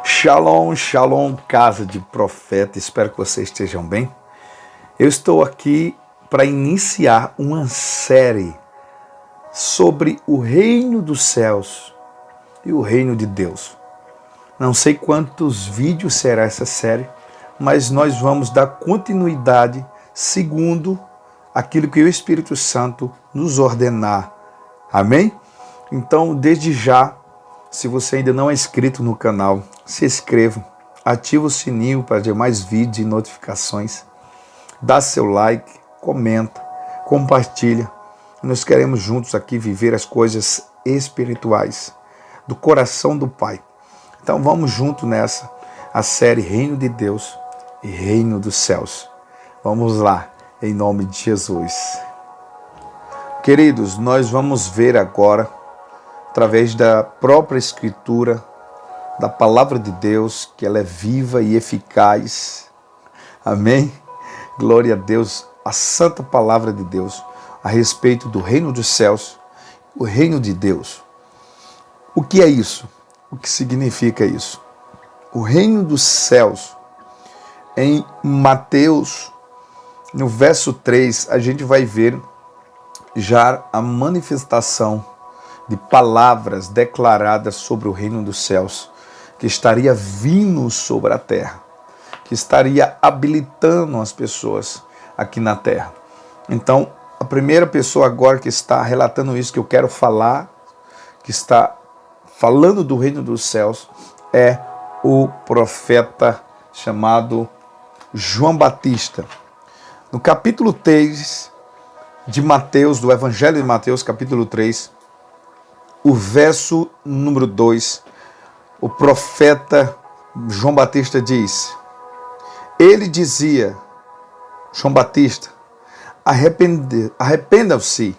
Shalom, shalom, casa de profeta, espero que vocês estejam bem. Eu estou aqui para iniciar uma série sobre o reino dos céus e o reino de Deus. Não sei quantos vídeos será essa série, mas nós vamos dar continuidade segundo aquilo que o Espírito Santo nos ordenar. Amém? Então, desde já, se você ainda não é inscrito no canal, se inscreva, ativa o sininho para ter mais vídeos e notificações, dá seu like, comenta, compartilha. Nós queremos juntos aqui viver as coisas espirituais do coração do Pai. Então vamos junto nessa, a série Reino de Deus e Reino dos Céus. Vamos lá, em nome de Jesus. Queridos, nós vamos ver agora, através da própria Escritura, da Palavra de Deus, que ela é viva e eficaz. Amém? Glória a Deus, a Santa Palavra de Deus, a respeito do reino dos céus, o reino de Deus. O que é isso? O que significa isso? O reino dos céus, em Mateus, no verso 3, a gente vai ver já a manifestação de palavras declaradas sobre o reino dos céus, que estaria vindo sobre a terra, que estaria habilitando as pessoas aqui na terra. Então, a primeira pessoa agora que está relatando isso que eu quero falar, que está falando do reino dos céus, é o profeta chamado João Batista. No capítulo 3 de Mateus, do Evangelho de Mateus, capítulo 3, o verso número 2, o profeta João Batista diz, ele dizia, João Batista, arrependam-se,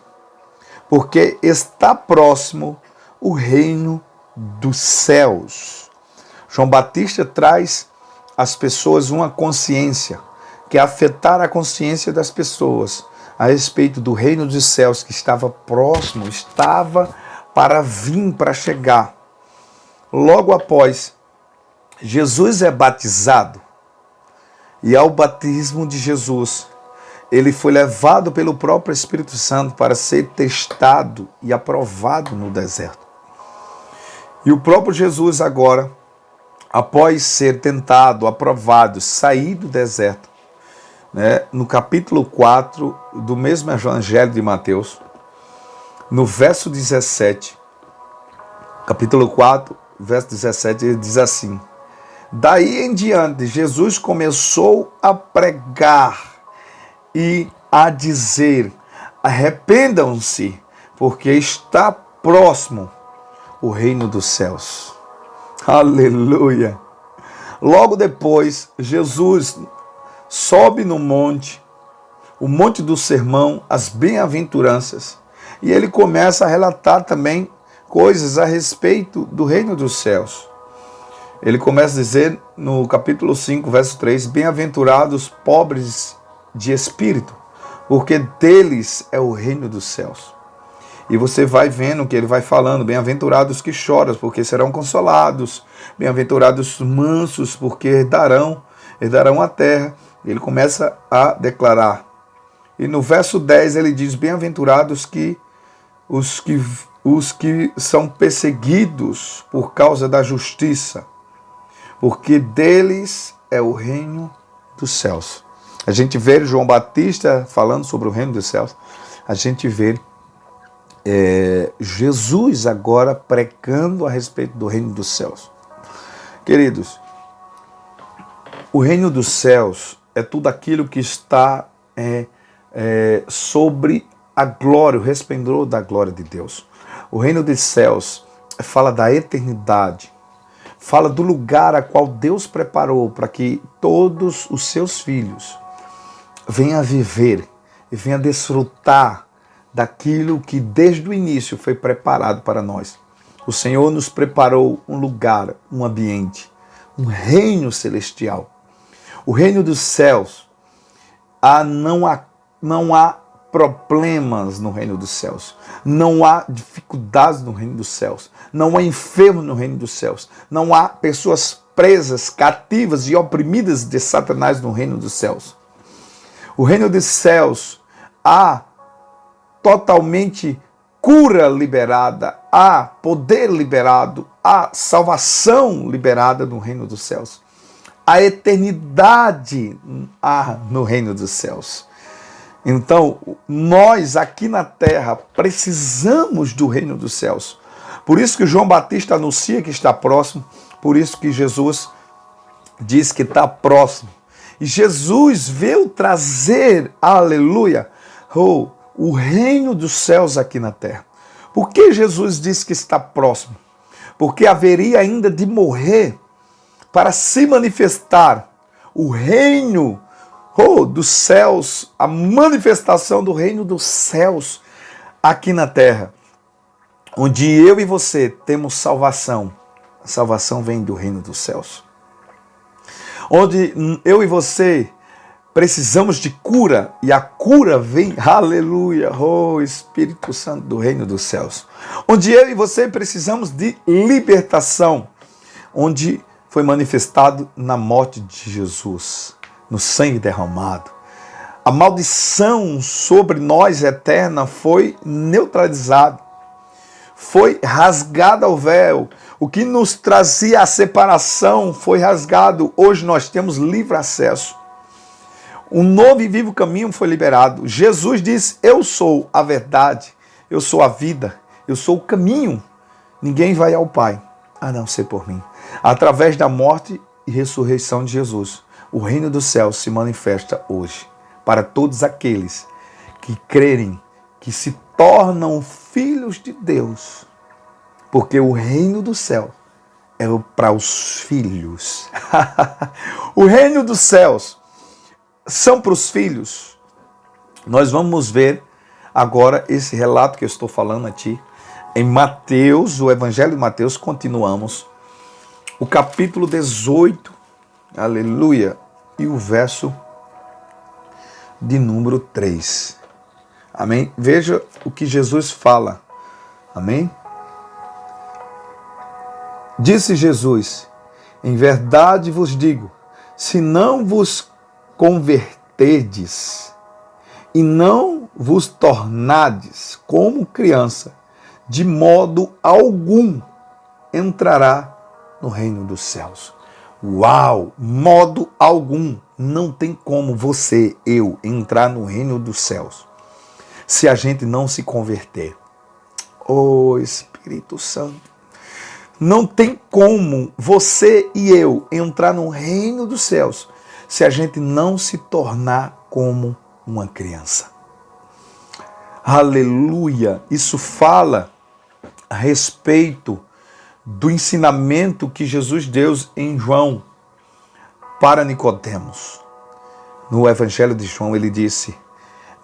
porque está próximo o reino dos céus. João Batista traz às pessoas uma consciência, que é afetar a consciência das pessoas a respeito do reino dos céus que estava próximo, estava para vir, para chegar. Logo após, Jesus é batizado, e ao batismo de Jesus, ele foi levado pelo próprio Espírito Santo para ser testado e aprovado no deserto. E o próprio Jesus agora, após ser tentado, aprovado, sair do deserto, no capítulo 4 do mesmo Evangelho de Mateus, no verso 17, capítulo 4, verso 17, ele diz assim, daí em diante, Jesus começou a pregar e a dizer, arrependam-se, porque está próximo o reino dos céus. Aleluia! Logo depois, Jesus sobe no monte, o monte do sermão, as bem-aventuranças, e ele começa a relatar também coisas a respeito do reino dos céus. Ele começa a dizer no capítulo 5, verso 3, bem-aventurados pobres de espírito, porque deles é o reino dos céus. E você vai vendo que ele vai falando, bem-aventurados que choram, porque serão consolados, bem-aventurados mansos, porque herdarão a terra. Ele começa a declarar. E no verso 10 ele diz, bem-aventurados os que são perseguidos por causa da justiça, porque deles é o reino dos céus. A gente vê João Batista falando sobre o reino dos céus, a gente vê Jesus agora pregando a respeito do reino dos céus. Queridos, o reino dos céus é tudo aquilo que está sobre a glória, o resplendor da glória de Deus. O reino dos céus fala da eternidade, fala do lugar a qual Deus preparou para que todos os seus filhos venham a viver e venham a desfrutar daquilo que desde o início foi preparado para nós. O Senhor nos preparou um lugar, um ambiente, um reino celestial. O reino dos céus, não há problemas no reino dos céus. Não há dificuldades no reino dos céus. Não há enfermo no reino dos céus. Não há pessoas presas, cativas e oprimidas de Satanás no reino dos céus. O reino dos céus há totalmente cura liberada, há poder liberado, há salvação liberada no reino dos céus. A eternidade há no reino dos céus. Então, nós aqui na terra precisamos do reino dos céus. Por isso que João Batista anuncia que está próximo, por isso que Jesus diz que está próximo. E Jesus veio trazer, aleluia, o reino dos céus aqui na terra. Por que Jesus disse que está próximo? Porque haveria ainda de morrer para se manifestar o reino dos céus, a manifestação do reino dos céus aqui na terra, onde eu e você temos salvação. A salvação vem do reino dos céus. Onde eu e você precisamos de cura, e a cura vem, aleluia, Espírito Santo do reino dos céus. Onde eu e você precisamos de libertação, onde foi manifestado na morte de Jesus, no sangue derramado. A maldição sobre nós eterna foi neutralizada. Foi rasgado o véu. O que nos trazia a separação foi rasgado. Hoje nós temos livre acesso. Um novo e vivo caminho foi liberado. Jesus disse: eu sou a verdade, eu sou a vida, eu sou o caminho. Ninguém vai ao Pai a não ser por mim. Através da morte e ressurreição de Jesus, o reino dos céus se manifesta hoje para todos aqueles que crerem, que se tornam filhos de Deus. Porque o reino do céu é para os filhos. O reino dos céus são para os filhos. Nós vamos ver agora esse relato que eu estou falando a ti. Em Mateus, o Evangelho de Mateus, continuamos. O capítulo 18, aleluia, e o verso de número 3. Amém? Veja o que Jesus fala. Amém? Disse Jesus: em verdade vos digo, se não vos converterdes e não vos tornardes como criança, de modo algum entrará no reino dos céus. Uau! Modo algum. Não tem como você, eu, entrar no reino dos céus se a gente não se converter. Oh, Espírito Santo. Não tem como você e eu entrar no reino dos céus se a gente não se tornar como uma criança. Aleluia! Isso fala a respeito do ensinamento que Jesus deu em João para Nicodemos. No Evangelho de João ele disse: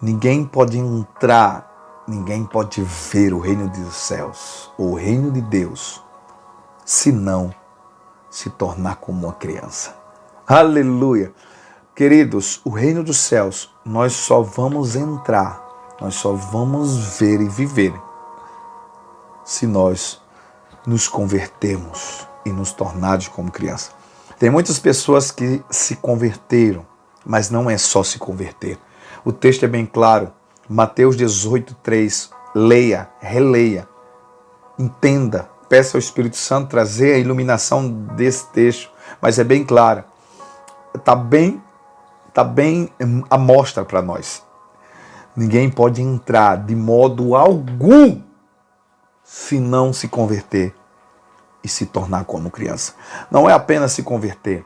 ninguém pode entrar, ninguém pode ver o reino dos céus, o reino de Deus, se não se tornar como uma criança. Aleluia! Queridos, o reino dos céus, nós só vamos entrar, nós só vamos ver e viver se nós nos convertermos e nos tornarmos como criança. Tem muitas pessoas que se converteram, mas não é só se converter. O texto é bem claro, Mateus 18, 3, leia, releia, entenda, peça ao Espírito Santo trazer a iluminação desse texto, mas é bem claro, está bem à mostra para nós. Ninguém pode entrar de modo algum se não se converter e se tornar como criança. Não é apenas se converter,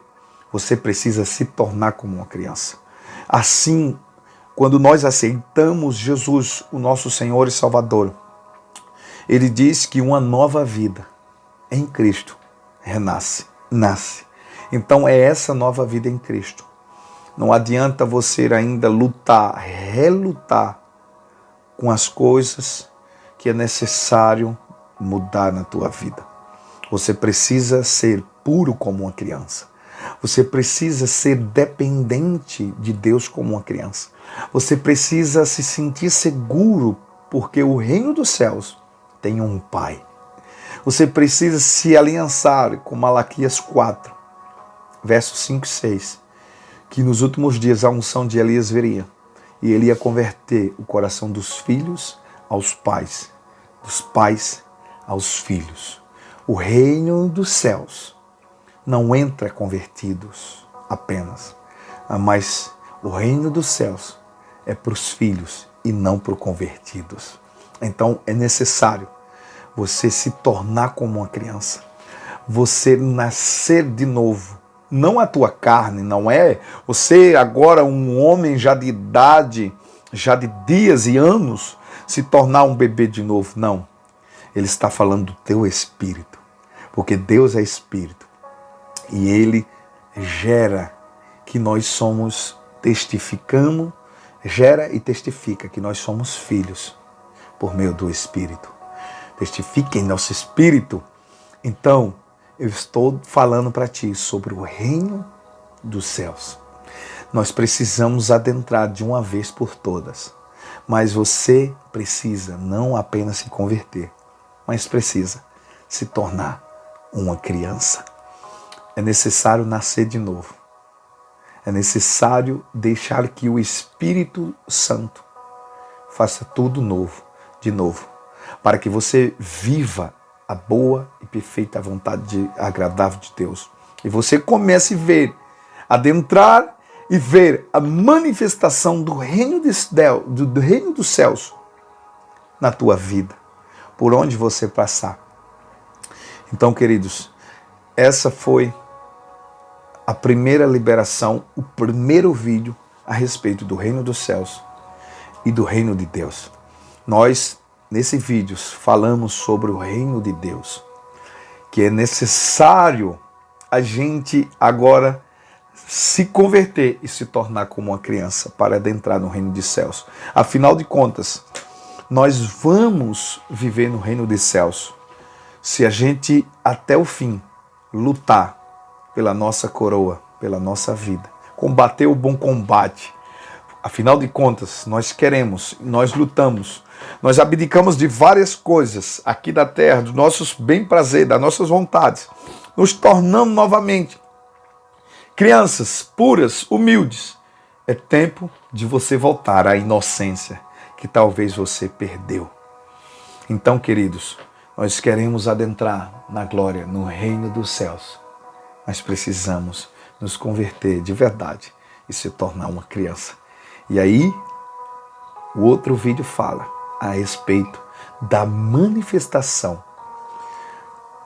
você precisa se tornar como uma criança. Assim, quando nós aceitamos Jesus, o nosso Senhor e Salvador, Ele diz que uma nova vida em Cristo nasce. Então é essa nova vida em Cristo. Não adianta você ainda relutar com as coisas que é necessário mudar na tua vida. Você precisa ser puro como uma criança. Você precisa ser dependente de Deus como uma criança. Você precisa se sentir seguro, porque o reino dos céus tem um Pai. Você precisa se aliançar com Malaquias 4. versos 5 e 6, que nos últimos dias a unção de Elias viria, e ele ia converter o coração dos filhos aos pais, dos pais aos filhos. O reino dos céus não entra convertidos apenas, mas o reino dos céus é para os filhos e não para os convertidos. Então é necessário você se tornar como uma criança, você nascer de novo. Não a tua carne, não é você agora um homem já de idade, já de dias e anos, se tornar um bebê de novo. Não. Ele está falando do teu espírito, porque Deus é espírito. E Ele gera que nós somos, gera e testifica que nós somos filhos por meio do Espírito. Testifica em nosso espírito. Então, eu estou falando para ti sobre o reino dos céus. Nós precisamos adentrar de uma vez por todas. Mas você precisa não apenas se converter, mas precisa se tornar uma criança. É necessário nascer de novo. É necessário deixar que o Espírito Santo faça tudo novo, de novo, para que você viva a boa e perfeita vontade agradável de Deus. E você comece a ver, adentrar e ver a manifestação do reino dos céus na tua vida, por onde você passar. Então, queridos, essa foi a primeira liberação, o primeiro vídeo a respeito do reino dos céus e do reino de Deus. Nós, nesse vídeo, falamos sobre o reino de Deus, que é necessário a gente agora se converter e se tornar como uma criança para adentrar no reino dos céus. Afinal de contas, nós vamos viver no reino dos céus se a gente, até o fim, lutar pela nossa coroa, pela nossa vida, combater o bom combate. Afinal de contas, nós queremos, nós lutamos, nós abdicamos de várias coisas aqui da terra, dos nossos bem-prazer, das nossas vontades, nos tornando novamente crianças puras, humildes. É tempo de você voltar à inocência que talvez você perdeu. Então, queridos, nós queremos adentrar na glória, no reino dos céus, mas precisamos nos converter de verdade e se tornar uma criança. E aí, o outro vídeo fala a respeito da manifestação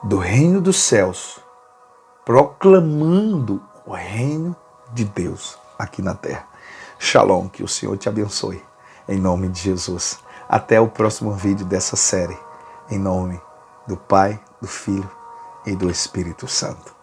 do reino dos céus, proclamando o reino de Deus aqui na terra. Shalom, que o Senhor te abençoe, em nome de Jesus. Até o próximo vídeo dessa série, em nome do Pai, do Filho e do Espírito Santo.